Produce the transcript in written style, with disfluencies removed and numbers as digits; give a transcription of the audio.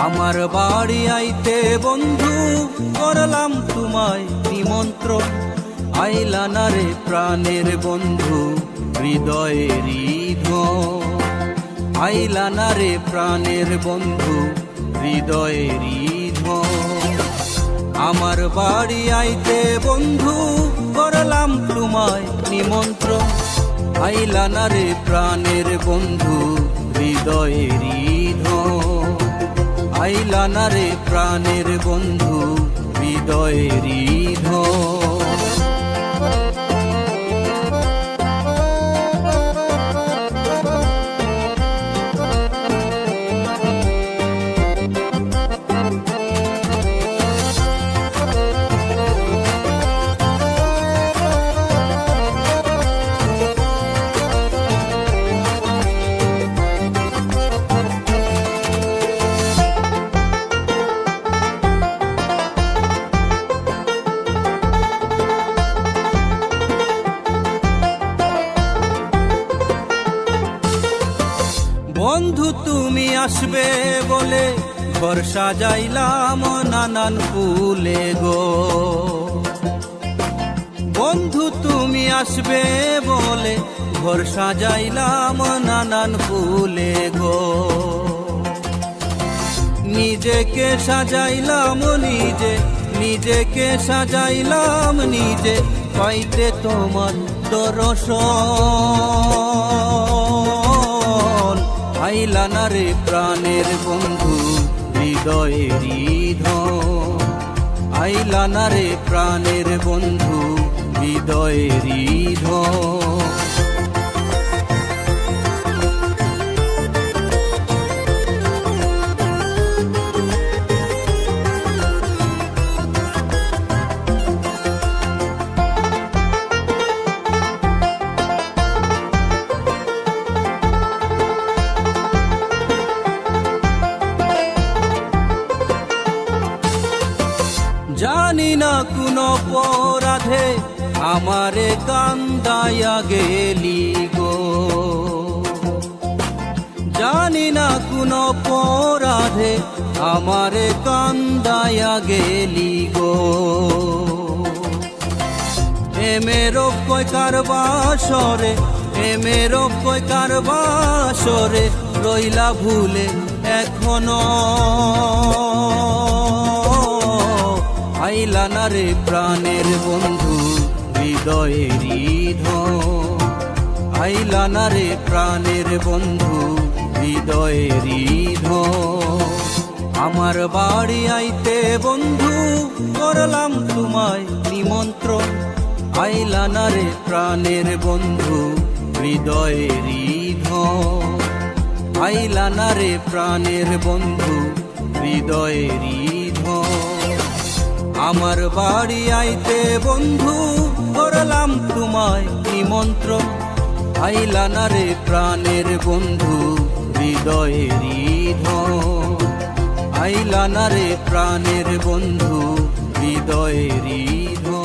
আমার বাড়ি আইতে বন্ধু করলাম তোমায় নিমন্ত্রণ, আইলা না রে প্রাণের বন্ধু হৃদয়ের ধন, আইলা না রে প্রাণের বন্ধু হৃদয়ের ধন। আমার বাড়ি আইতে বন্ধু করলাম তোমায় নিমন্ত্রণ, আইলা না রে প্রাণের বন্ধু হৃদয়ের ধন, আইলা না রে প্রাণের বন্ধু হৃদয়ের ধন। বন্ধু তুমি আসবে বলে ঘর সাজাইলাম নানান ফুলে গো, বন্ধু তুমি আসবে বলে ঘর সাজাইলাম নানান ফুলে গো। নিজেকে সাজাইলাম নিজে, নিজেকে সাজাইলাম নিজে, পাইতে তোমার দর্শন। আইলা না রে প্রাণের বন্ধু হৃদয়ের ধন, আইলা না রে প্রাণের বন্ধু হৃদয়ের ধন। জানি না কোন অপরাধে আমারে কান্দাইয়া গেলি গো, জানি না কোন অপরাধে আমারে কান্দাইয়া গেলি গো। এমেরো কই কারবাসরে, এমেরো কই কারবাসরে রইলা ভুলে এখনো। আইলা না রে প্রাণের বন্ধু হৃদয়ের ধন, আইলা না রে প্রাণের বন্ধু হৃদয়ের ধন। আমার বাড়ি আইতে বন্ধু করলাম তোমায় নিমন্ত্রণ, আইলা না রে প্রাণের বন্ধু হৃদয়ের ধন, আইলা না রে প্রাণের বন্ধু হৃদয়ের ধন। আমার বাড়ি আইতে বন্ধু করলাম তোমায় নিমন্ত্রণ, আইলা না রে প্রাণের বন্ধু হৃদয়ের ধন, আইলা না রে প্রাণের বন্ধু হৃদয়ের ধন।